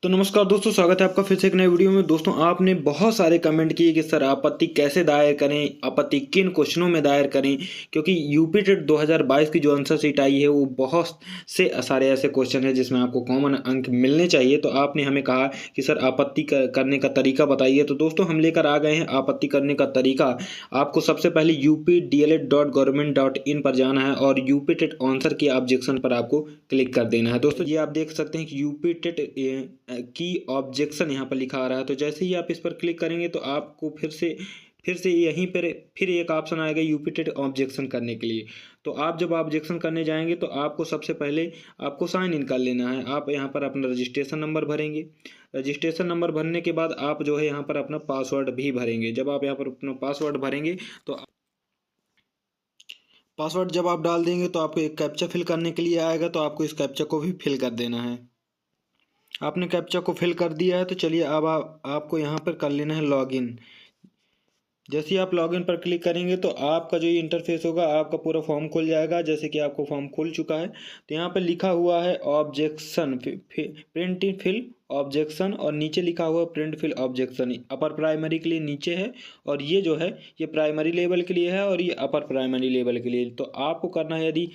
तो नमस्कार दोस्तों, स्वागत है आपका फिर से एक नए वीडियो में। दोस्तों, आपने बहुत सारे कमेंट किए कि सर आपत्ति कैसे दायर करें, आपत्ति किन क्वेश्चनों में दायर करें, क्योंकि यूपी टेट 2022 की जो आंसर शीट आई है वो बहुत से सारे ऐसे क्वेश्चन हैं जिसमें आपको कॉमन अंक मिलने चाहिए। तो आपने हमें कहा कि सर आपत्ति करने का तरीका बताइए। तो दोस्तों, हम लेकर आ गए हैं आपत्ति करने का तरीका। आपको सबसे पहले updl.government.in पर जाना है और यूपी टेट आंसर की ऑब्जेक्शन पर आपको क्लिक कर देना है। दोस्तों, ये आप देख सकते हैं कि यूपी टेट की ऑब्जेक्शन यहाँ पर लिखा आ रहा है। तो जैसे ही आप इस पर क्लिक करेंगे तो आपको फिर से यहीं पर फिर एक ऑप्शन आएगा यूपी टेट ऑब्जेक्शन करने के लिए। तो आप जब ऑब्जेक्शन करने जाएंगे तो आपको सबसे पहले आपको साइन इन कर लेना है। आप यहाँ पर अपना रजिस्ट्रेशन नंबर भरेंगे। रजिस्ट्रेशन नंबर भरने के बाद आप जो है यहाँ पर अपना पासवर्ड भी भरेंगे। जब आप यहाँ पर अपना पासवर्ड भरेंगे तो पासवर्ड जब आप डाल देंगे तो आपको एक कैप्चा फिल करने के लिए आएगा। तो आपको इस कैप्चा को भी फिल कर देना है। आपने कैप्चा को फिल कर दिया है तो चलिए अब आपको यहाँ पर कर लेना है लॉगिन। जैसे ही आप लॉगिन पर क्लिक करेंगे तो आपका जो ये इंटरफेस होगा, आपका पूरा फॉर्म खुल जाएगा। जैसे कि आपको फॉर्म खुल चुका है तो यहाँ पर लिखा हुआ है ऑब्जेक्शन, प्रिंट फिल ऑब्जेक्शन, और नीचे लिखा हुआ print fill objection. Upper primary के लिए नीचे है और ये जो है ये प्राइमरी लेवल के लिए है और ये अपर प्राइमरी लेवल के लिए। तो आपको करना है, यदि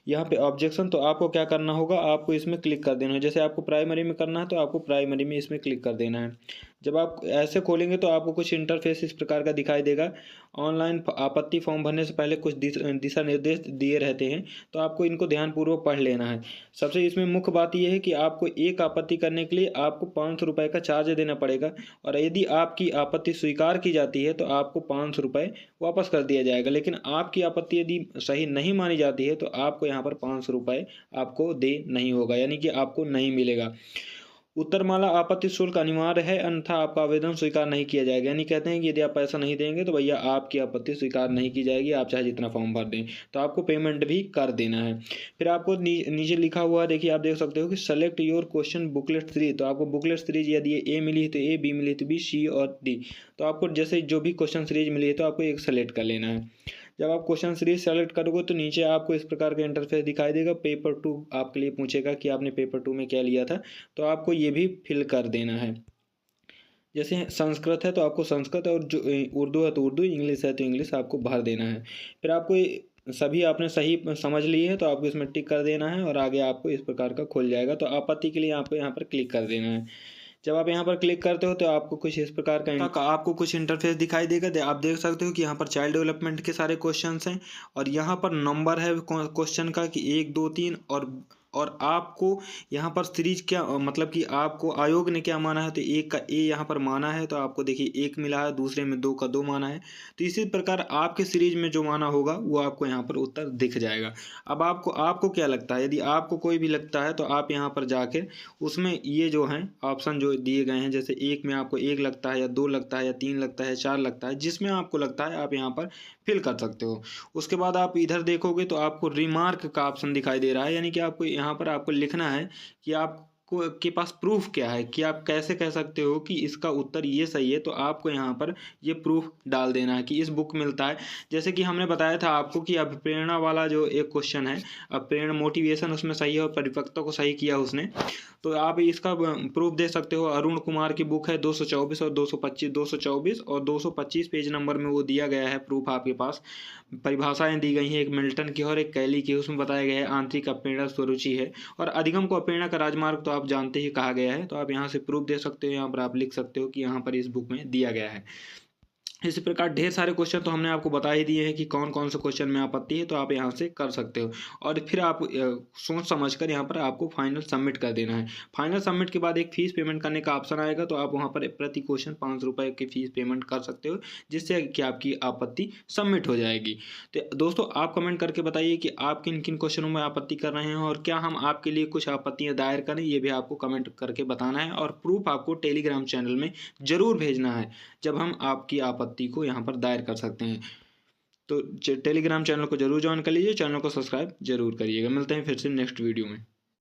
यहाँ पे ऑब्जेक्शन, तो आपको क्या करना होगा, आपको इसमें क्लिक कर देना है। जैसे आपको प्राइमरी में करना है तो आपको प्राइमरी में इसमें क्लिक कर देना है। जब आप ऐसे खोलेंगे तो आपको कुछ इंटरफेस इस प्रकार का दिखाई देगा। ऑनलाइन आपत्ति फॉर्म भरने से पहले कुछ दिशा निर्देश दिए रहते हैं, तो आपको इनको ध्यानपूर्वक पढ़ लेना है। सबसे इसमें मुख्य बात यह है कि आपको एक आपत्ति करने के लिए आपको 500 रुपये का चार्ज देना पड़ेगा, और यदि आपकी आपत्ति स्वीकार की जाती है तो आपको 500 रुपये वापस कर दिया जाएगा। लेकिन आपकी आपत्ति यदि सही नहीं मानी जाती है तो आपको यहाँ पर 500 रुपये आपको दे नहीं होगा, यानी कि आपको नहीं मिलेगा। उत्तरमाला आपत्ति शुल्क अनिवार्य है, अन्यथा आपका आवेदन स्वीकार नहीं किया जाएगा। यानी कहते हैं कि यदि आप पैसा नहीं देंगे तो भैया आपकी आपत्ति स्वीकार नहीं की जाएगी, आप चाहे जितना फॉर्म भर दें। तो आपको पेमेंट भी कर देना है। फिर आपको नीचे लिखा हुआ है, देखिए आप देख सकते हो कि सेलेक्ट योर क्वेश्चन बुकलेट 3। तो आपको बुकलेट सीरीज यदि ए मिली तो ए, बी मिली तो बी, सी और डी। तो आपको जैसे जो भी क्वेश्चन सीरीज मिली है तो आपको एक सेलेक्ट कर लेना है। जब आप क्वेश्चन सीरीज सेलेक्ट करोगे तो नीचे आपको इस प्रकार का इंटरफेस दिखाई देगा। पेपर 2 आपके लिए पूछेगा कि आपने पेपर 2 में क्या लिया था, तो आपको ये भी फिल कर देना है। जैसे संस्कृत है तो आपको संस्कृत, और जो उर्दू है तो उर्दू, इंग्लिश है तो इंग्लिश आपको भर देना है। फिर आपको सभी आपने सही समझ लिए है तो आपको इसमें टिक कर देना है और आगे आपको इस प्रकार का खुल जाएगा। तो आपत्ति के लिए आपको यहाँ पर क्लिक कर देना है। जब आप यहाँ पर क्लिक करते हो तो आपको कुछ इस प्रकार का आपको कुछ इंटरफेस दिखाई देगा। आप देख सकते हो कि यहाँ पर चाइल्ड डेवलपमेंट के सारे क्वेश्चंस हैं और यहाँ पर नंबर है क्वेश्चन का कि 1 2 3, और आपको यहाँ पर सीरीज क्या, मतलब कि आपको आयोग ने क्या माना है। तो एक का ए यहाँ पर माना है तो आपको देखिए 1 मिला है, दूसरे में 2 का 2 माना है। तो इसी प्रकार आपके सीरीज में जो माना होगा वो आपको यहाँ पर उत्तर दिख जाएगा। अब आपको क्या लगता है, यदि आपको कोई भी लगता है तो आप यहाँ पर जाकर उसमें ये जो हैं ऑप्शन जो दिए गए हैं, जैसे एक में आपको 1 लगता है या 2 लगता है या 3 लगता है, 4 लगता है, जिसमें आपको लगता है आप यहाँ पर फिल कर सकते हो। उसके बाद आप इधर देखोगे तो आपको रिमार्क का ऑप्शन दिखाई दे रहा है, यानी कि आपको यहाँ पर आपको लिखना है कि आपको के पास प्रूफ क्या है, कि आप कैसे कह सकते हो कि इसका उत्तर ये सही है। तो आपको यहाँ पर ये प्रूफ डाल देना है कि इस बुक मिलता है। जैसे कि हमने बताया था आपको कि अभिप्रेरणा वाला जो एक क्वेश्चन है, प्रेरणा मोटिवेशन, उसमें सही है और परिपक्वता को सही किया उसने। तो आप इसका प्रूफ दे सकते हो। अरुण कुमार की बुक है 224 और 224 और 225 पेज नंबर में वो दिया गया है प्रूफ आपके पास। परिभाषाएं दी गई हैं, एक मिल्टन की और एक कैली की। उसमें बताया गया है आंतरिक अप्रेरणा स्वरुचि है और अधिगम को अप्रेरणा का राजमार्ग तो आप जानते ही कहा गया है। तो आप यहाँ से प्रूफ दे सकते हो, यहाँ पर आप लिख सकते हो कि यहाँ पर इस बुक में दिया गया है। इसी प्रकार ढेर सारे क्वेश्चन तो हमने आपको बता ही दिए हैं कि कौन कौन से क्वेश्चन में आपत्ति है, तो आप यहाँ से कर सकते हो। और फिर आप सोच समझ कर यहाँ पर आपको फाइनल सबमिट कर देना है। फाइनल सबमिट के बाद एक फ़ीस पेमेंट करने का ऑप्शन आएगा, तो आप वहाँ पर प्रति क्वेश्चन 500 रुपये की फ़ीस पेमेंट कर सकते हो, जिससे कि आपकी आपत्ति सबमिट हो जाएगी। तो दोस्तों, आप कमेंट करके बताइए कि आप किन किन क्वेश्चनों में आपत्ति कर रहे हैं और क्या हम आपके लिए कुछ आपत्तियाँ दायर करें, ये भी आपको कमेंट करके बताना है। और प्रूफ आपको टेलीग्राम चैनल में ज़रूर भेजना है, जब हम आपकी आपत्ति को यहाँ पर दायर कर सकते हैं। तो टेलीग्राम चैनल को जरूर ज्वाइन कर लीजिए, चैनल को सब्सक्राइब जरूर करिएगा। मिलते हैं फिर से नेक्स्ट वीडियो में।